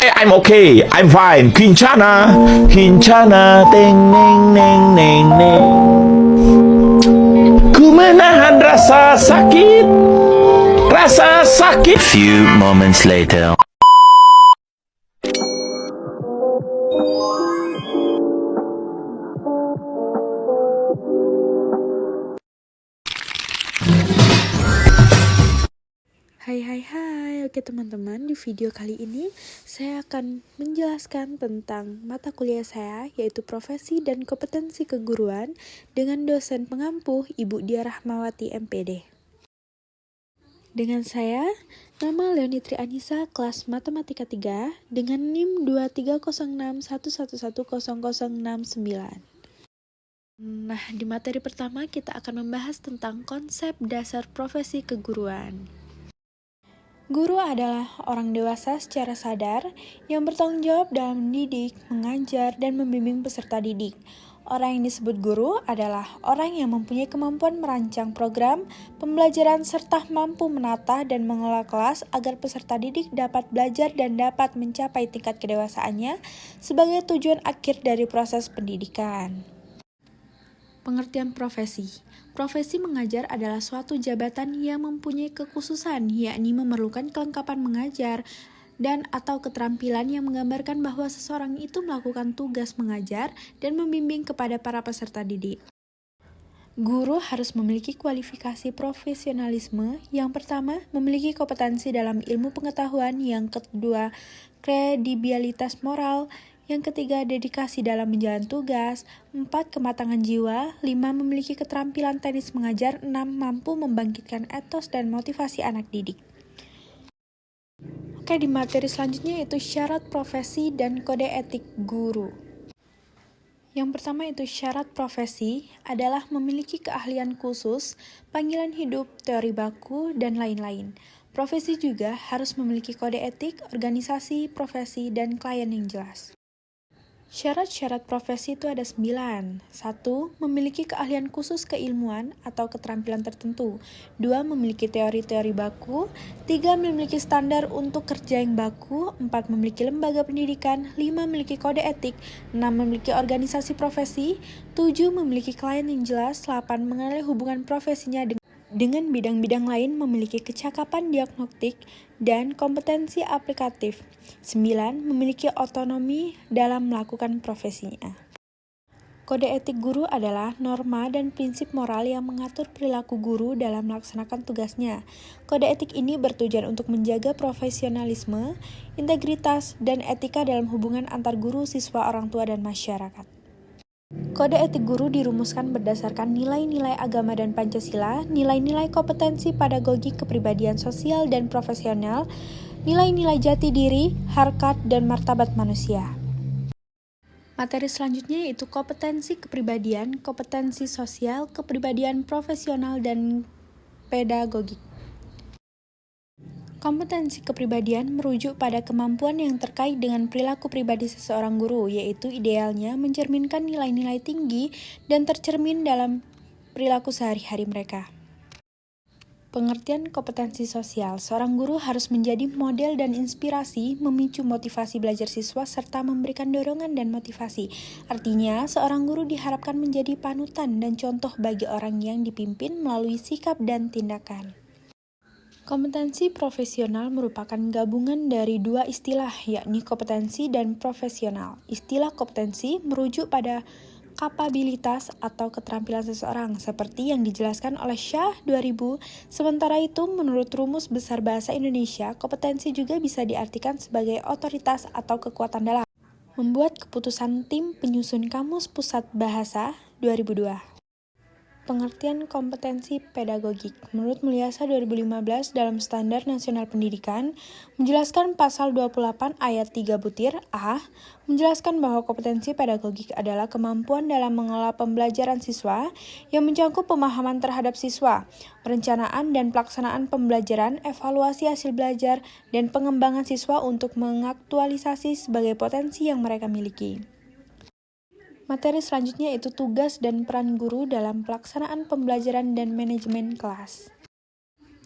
I'm okay, I'm fine. Kincana, Kincana, teng neng neng neng neng. Ku menahan rasa sakit, rasa sakit. Few moments later. Hai, oke teman-teman, di video kali ini saya akan menjelaskan tentang mata kuliah saya, yaitu profesi dan kompetensi keguruan dengan dosen pengampu Ibu Diah Rahmawati MPD. Dengan saya, nama Leonitri Anissa, kelas Matematika 3, dengan NIM 230611100069. Nah, di materi pertama kita akan membahas tentang konsep dasar profesi keguruan. Guru adalah orang dewasa secara sadar yang bertanggung jawab dalam mendidik, mengajar, dan membimbing peserta didik. Orang yang disebut guru adalah orang yang mempunyai kemampuan merancang program pembelajaran serta mampu menata dan mengelola kelas agar peserta didik dapat belajar dan dapat mencapai tingkat kedewasaannya sebagai tujuan akhir dari proses pendidikan. Pengertian profesi. Profesi mengajar adalah suatu jabatan yang mempunyai kekhususan, yakni memerlukan kelengkapan mengajar dan atau keterampilan yang menggambarkan bahwa seseorang itu melakukan tugas mengajar dan membimbing kepada para peserta didik. Guru harus memiliki kualifikasi profesionalisme. Yang pertama, memiliki kompetensi dalam ilmu pengetahuan. Yang kedua, kredibilitas moral. Yang ketiga, dedikasi dalam menjalani tugas. 4. Kematangan jiwa. 5. Memiliki keterampilan teknis mengajar. 6. Mampu membangkitkan etos dan motivasi anak didik. Oke, di materi selanjutnya yaitu syarat profesi dan kode etik guru. Yang pertama itu syarat profesi adalah memiliki keahlian khusus, panggilan hidup, teori baku, dan lain-lain. Profesi juga harus memiliki kode etik, organisasi, profesi, dan klien yang jelas. Syarat-syarat profesi itu ada 9. 1. Memiliki keahlian khusus keilmuan atau keterampilan tertentu. 2. Memiliki teori-teori baku. 3. Memiliki standar untuk kerja yang baku. 4. Memiliki lembaga pendidikan. 5. Memiliki kode etik. 6. Memiliki organisasi profesi. 7. Memiliki klien yang jelas. 8. Mengenali hubungan profesinya dengan bidang-bidang lain, memiliki kecakapan diagnostik dan kompetensi aplikatif. 9. Memiliki otonomi dalam melakukan profesinya. Kode etik guru adalah norma dan prinsip moral yang mengatur perilaku guru dalam melaksanakan tugasnya. Kode etik ini bertujuan untuk menjaga profesionalisme, integritas, dan etika dalam hubungan antar guru, siswa, orang tua, dan masyarakat. Kode etik guru dirumuskan berdasarkan nilai-nilai agama dan Pancasila, nilai-nilai kompetensi pedagogi kepribadian sosial dan profesional, nilai-nilai jati diri, harkat, dan martabat manusia. Materi selanjutnya yaitu kompetensi kepribadian, kompetensi sosial, kepribadian profesional, dan pedagogik. Kompetensi kepribadian merujuk pada kemampuan yang terkait dengan perilaku pribadi seseorang guru, yaitu idealnya mencerminkan nilai-nilai tinggi dan tercermin dalam perilaku sehari-hari mereka. Pengertian kompetensi sosial. Seorang guru harus menjadi model dan inspirasi, memicu motivasi belajar siswa, serta memberikan dorongan dan motivasi. Artinya, seorang guru diharapkan menjadi panutan dan contoh bagi orang yang dipimpin melalui sikap dan tindakan. Kompetensi profesional merupakan gabungan dari dua istilah, yakni kompetensi dan profesional. Istilah kompetensi merujuk pada kapabilitas atau keterampilan seseorang, seperti yang dijelaskan oleh Shah 2000. Sementara itu, menurut Rumus Besar Bahasa Indonesia, kompetensi juga bisa diartikan sebagai otoritas atau kekuatan dalam membuat keputusan tim penyusun Kamus Pusat Bahasa 2002. Pengertian kompetensi pedagogik. Menurut Mulyasa 2015 dalam Standar Nasional Pendidikan, menjelaskan pasal 28 ayat 3 butir A, menjelaskan bahwa kompetensi pedagogik adalah kemampuan dalam mengelola pembelajaran siswa yang mencakup pemahaman terhadap siswa, perencanaan dan pelaksanaan pembelajaran, evaluasi hasil belajar, dan pengembangan siswa untuk mengaktualisasi sebagai potensi yang mereka miliki. Materi selanjutnya yaitu tugas dan peran guru dalam pelaksanaan pembelajaran dan manajemen kelas.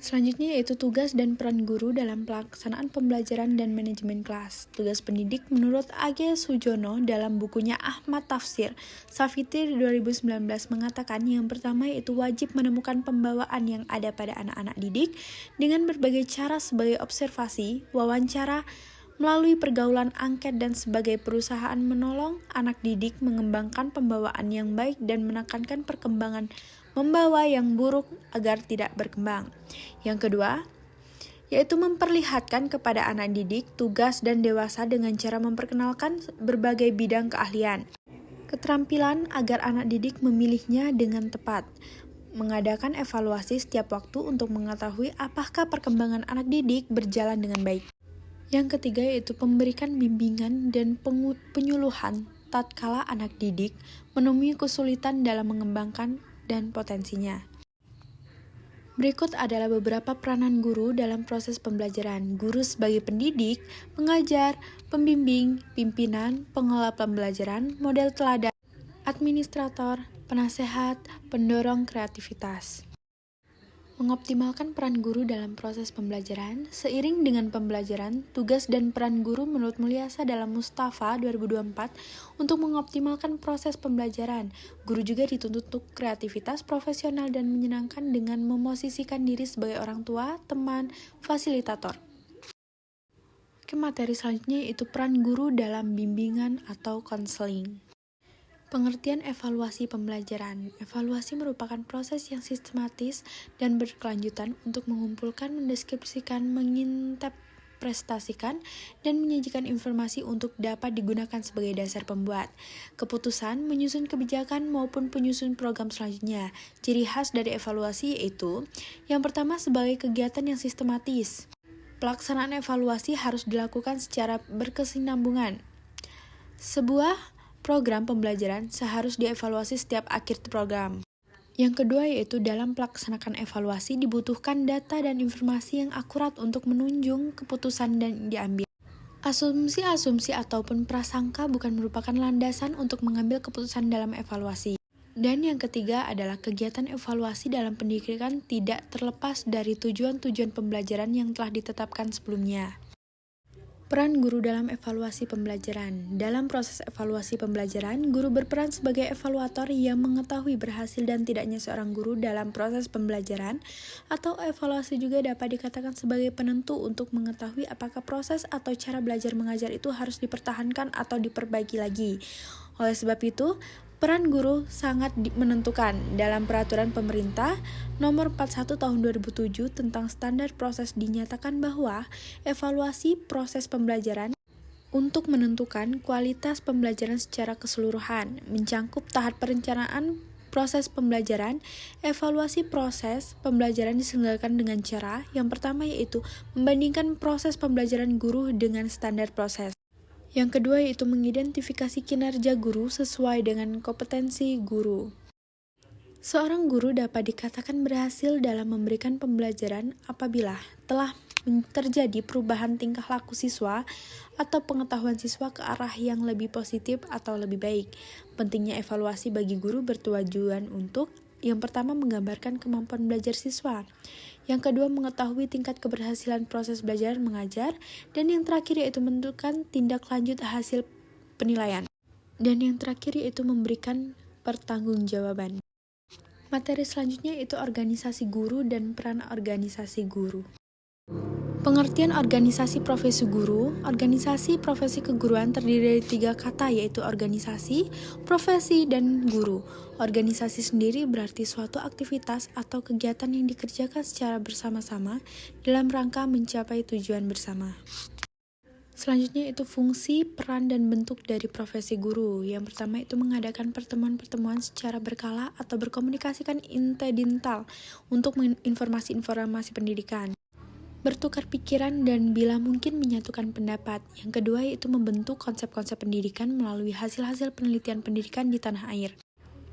Selanjutnya yaitu tugas dan peran guru dalam pelaksanaan pembelajaran dan manajemen kelas. Tugas pendidik menurut A.G. Sujono dalam bukunya Ahmad Tafsir Safiti 2019 mengatakan yang pertama yaitu wajib menemukan pembawaan yang ada pada anak-anak didik dengan berbagai cara sebagai observasi, wawancara, melalui pergaulan angket dan sebagai perusahaan menolong anak didik mengembangkan pembawaan yang baik dan menekankan perkembangan membawa yang buruk agar tidak berkembang. Yang kedua, yaitu memperlihatkan kepada anak didik, tugas dan dewasa dengan cara memperkenalkan berbagai bidang keahlian. Keterampilan agar anak didik memilihnya dengan tepat. Mengadakan evaluasi setiap waktu untuk mengetahui apakah perkembangan anak didik berjalan dengan baik. Yang ketiga yaitu memberikan bimbingan dan penyuluhan tatkala anak didik menemui kesulitan dalam mengembangkan dan potensinya. Berikut adalah beberapa peranan guru dalam proses pembelajaran. Guru sebagai pendidik, pengajar, pembimbing, pimpinan, pengelola pembelajaran, model teladan, administrator, penasehat, pendorong kreativitas. Mengoptimalkan peran guru dalam proses pembelajaran. Seiring dengan pembelajaran, tugas dan peran guru menurut Mulyasa dalam Mustafa 2024 untuk mengoptimalkan proses pembelajaran. Guru juga dituntut untuk kreativitas, profesional, dan menyenangkan dengan memosisikan diri sebagai orang tua, teman, fasilitator. Oke, materi selanjutnya yaitu peran guru dalam bimbingan atau konseling. Pengertian evaluasi pembelajaran. Evaluasi merupakan proses yang sistematis dan berkelanjutan untuk mengumpulkan, mendeskripsikan, menginterpretasikan, dan menyajikan informasi untuk dapat digunakan sebagai dasar pembuat keputusan, menyusun kebijakan, maupun penyusun program selanjutnya. Ciri khas dari evaluasi yaitu yang pertama sebagai kegiatan yang sistematis. Pelaksanaan evaluasi harus dilakukan secara berkesinambungan. Sebuah program pembelajaran seharusnya dievaluasi setiap akhir program. Yang kedua yaitu dalam pelaksanaan evaluasi dibutuhkan data dan informasi yang akurat untuk menunjang keputusan dan diambil. Asumsi-asumsi ataupun prasangka bukan merupakan landasan untuk mengambil keputusan dalam evaluasi. Dan yang ketiga adalah kegiatan evaluasi dalam pendidikan tidak terlepas dari tujuan-tujuan pembelajaran yang telah ditetapkan sebelumnya. Peran guru dalam evaluasi pembelajaran. Dalam proses evaluasi pembelajaran, guru berperan sebagai evaluator yang mengetahui berhasil dan tidaknya seorang guru dalam proses pembelajaran, atau evaluasi juga dapat dikatakan sebagai penentu untuk mengetahui apakah proses atau cara belajar mengajar itu harus dipertahankan atau diperbaiki lagi. Oleh sebab itu, peran guru sangat menentukan. Dalam peraturan pemerintah nomor 41 tahun 2007 tentang standar proses dinyatakan bahwa evaluasi proses pembelajaran untuk menentukan kualitas pembelajaran secara keseluruhan, mencangkup tahap perencanaan proses pembelajaran. Evaluasi proses pembelajaran diselenggarakan dengan cara yang pertama yaitu membandingkan proses pembelajaran guru dengan standar proses. Yang kedua yaitu mengidentifikasi kinerja guru sesuai dengan kompetensi guru. Seorang guru dapat dikatakan berhasil dalam memberikan pembelajaran apabila telah terjadi perubahan tingkah laku siswa atau pengetahuan siswa ke arah yang lebih positif atau lebih baik. Pentingnya evaluasi bagi guru bertujuan untuk yang pertama menggambarkan kemampuan belajar siswa, yang kedua mengetahui tingkat keberhasilan proses belajar mengajar, dan yang terakhir yaitu menentukan tindak lanjut hasil penilaian, dan yang terakhir yaitu memberikan pertanggungjawaban. Materi selanjutnya yaitu organisasi guru dan peran organisasi guru. Pengertian organisasi profesi guru. Organisasi profesi keguruan terdiri dari 3 kata yaitu organisasi, profesi, dan guru. Organisasi sendiri berarti suatu aktivitas atau kegiatan yang dikerjakan secara bersama-sama dalam rangka mencapai tujuan bersama. Selanjutnya itu fungsi, peran, dan bentuk dari profesi guru. Yang pertama itu mengadakan pertemuan-pertemuan secara berkala atau berkomunikasikan incidental untuk informasi-informasi pendidikan. Bertukar pikiran dan bila mungkin menyatukan pendapat. Yang kedua yaitu membentuk konsep-konsep pendidikan melalui hasil-hasil penelitian pendidikan di tanah air.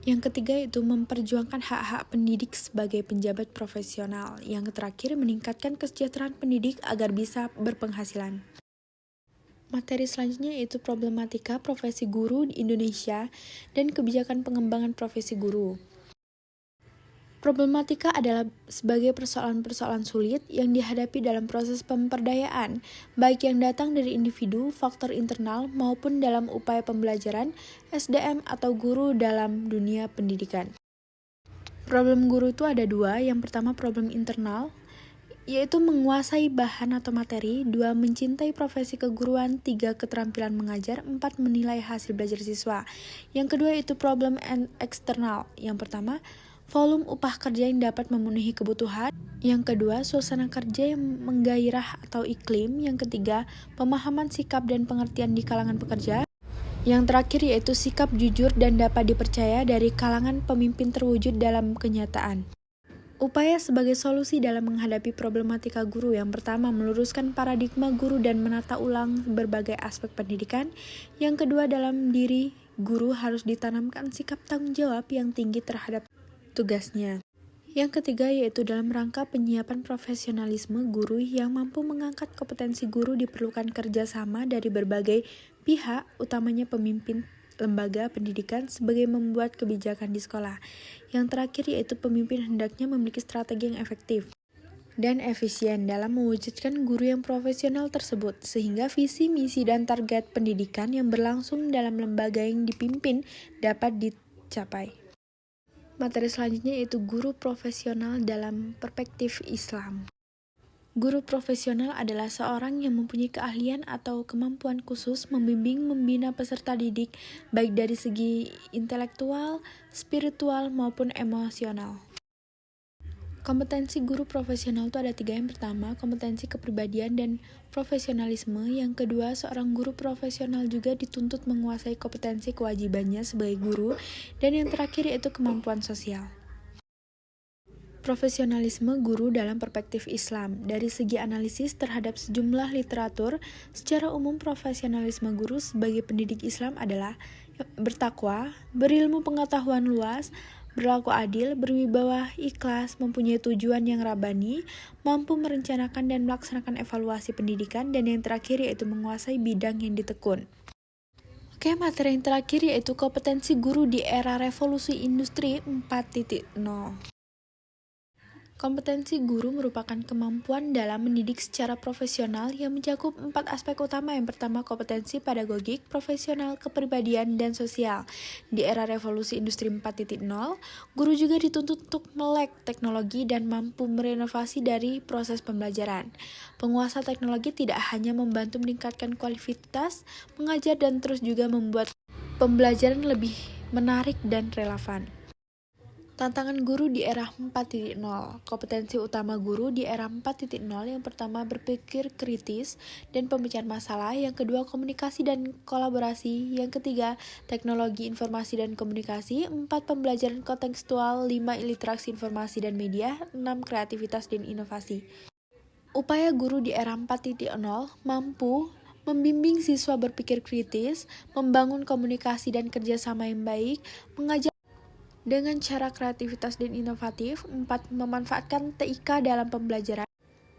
Yang ketiga yaitu memperjuangkan hak-hak pendidik sebagai penjabat profesional. Yang terakhir meningkatkan kesejahteraan pendidik agar bisa berpenghasilan. Materi selanjutnya yaitu problematika profesi guru di Indonesia dan kebijakan pengembangan profesi guru. Problematika adalah sebagai persoalan-persoalan sulit yang dihadapi dalam proses pemberdayaan, baik yang datang dari individu, faktor internal, maupun dalam upaya pembelajaran, SDM, atau guru dalam dunia pendidikan. Problem guru itu ada dua. Yang pertama problem internal, yaitu menguasai bahan atau materi. 2. Mencintai profesi keguruan. 3. Keterampilan mengajar. 4. Menilai hasil belajar siswa. Yang kedua itu problem eksternal. Yang pertama, volume upah kerja yang dapat memenuhi kebutuhan. Yang kedua, suasana kerja yang menggairah atau iklim. Yang ketiga, pemahaman sikap dan pengertian di kalangan pekerja. Yang terakhir yaitu sikap jujur dan dapat dipercaya dari kalangan pemimpin terwujud dalam kenyataan. Upaya sebagai solusi dalam menghadapi problematika guru yang pertama meluruskan paradigma guru dan menata ulang berbagai aspek pendidikan. Yang kedua, dalam diri guru harus ditanamkan sikap tanggung jawab yang tinggi terhadap tugasnya. Yang ketiga yaitu dalam rangka penyiapan profesionalisme guru yang mampu mengangkat kompetensi guru diperlukan kerjasama dari berbagai pihak, utamanya pemimpin lembaga pendidikan sebagai membuat kebijakan di sekolah. Yang terakhir yaitu pemimpin hendaknya memiliki strategi yang efektif dan efisien dalam mewujudkan guru yang profesional tersebut, sehingga visi, misi, dan target pendidikan yang berlangsung dalam lembaga yang dipimpin dapat dicapai. Materi selanjutnya yaitu guru profesional dalam perspektif Islam. Guru profesional adalah seorang yang mempunyai keahlian atau kemampuan khusus membimbing, membina peserta didik, baik dari segi intelektual, spiritual, maupun emosional. Kompetensi guru profesional itu ada 3. Yang pertama, kompetensi kepribadian dan profesionalisme. Yang kedua, seorang guru profesional juga dituntut menguasai kompetensi kewajibannya sebagai guru. Dan yang terakhir yaitu kemampuan sosial. Profesionalisme guru dalam perspektif Islam. Dari segi analisis terhadap sejumlah literatur, secara umum profesionalisme guru sebagai pendidik Islam adalah bertakwa, berilmu pengetahuan luas, berlaku adil, berwibawa, ikhlas, mempunyai tujuan yang rabani, mampu merencanakan dan melaksanakan evaluasi pendidikan, dan yang terakhir yaitu menguasai bidang yang ditekun. Oke, materi yang terakhir yaitu kompetensi guru di era revolusi industri 4.0. Kompetensi guru merupakan kemampuan dalam mendidik secara profesional yang mencakup 4 aspek utama. Yang pertama, kompetensi pedagogik, profesional, kepribadian, dan sosial. Di era revolusi industri 4.0, guru juga dituntut untuk melek teknologi dan mampu merenovasi dari proses pembelajaran. Penguasa teknologi tidak hanya membantu meningkatkan kualitas mengajar dan terus juga membuat pembelajaran lebih menarik dan relevan. Tantangan guru di era 4.0. Kompetensi utama guru di era 4.0 yang pertama berpikir kritis dan pemecahan masalah, yang kedua komunikasi dan kolaborasi, yang ketiga teknologi informasi dan komunikasi, 4 pembelajaran kontekstual, 5 literasi informasi dan media, 6 kreativitas dan inovasi. Upaya guru di era 4.0 mampu membimbing siswa berpikir kritis, membangun komunikasi dan kerjasama yang baik, mengajar dengan cara kreativitas dan inovatif. 4. Memanfaatkan TIK dalam pembelajaran,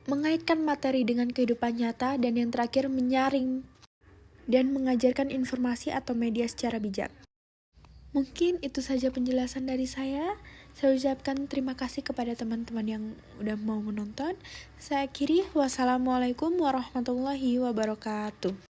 mengaitkan materi dengan kehidupan nyata, dan yang terakhir menyaring dan mengajarkan informasi atau media secara bijak. Mungkin itu saja penjelasan dari saya. Saya ucapkan terima kasih kepada teman-teman yang udah mau menonton. Saya akhiri, wassalamualaikum warahmatullahi wabarakatuh.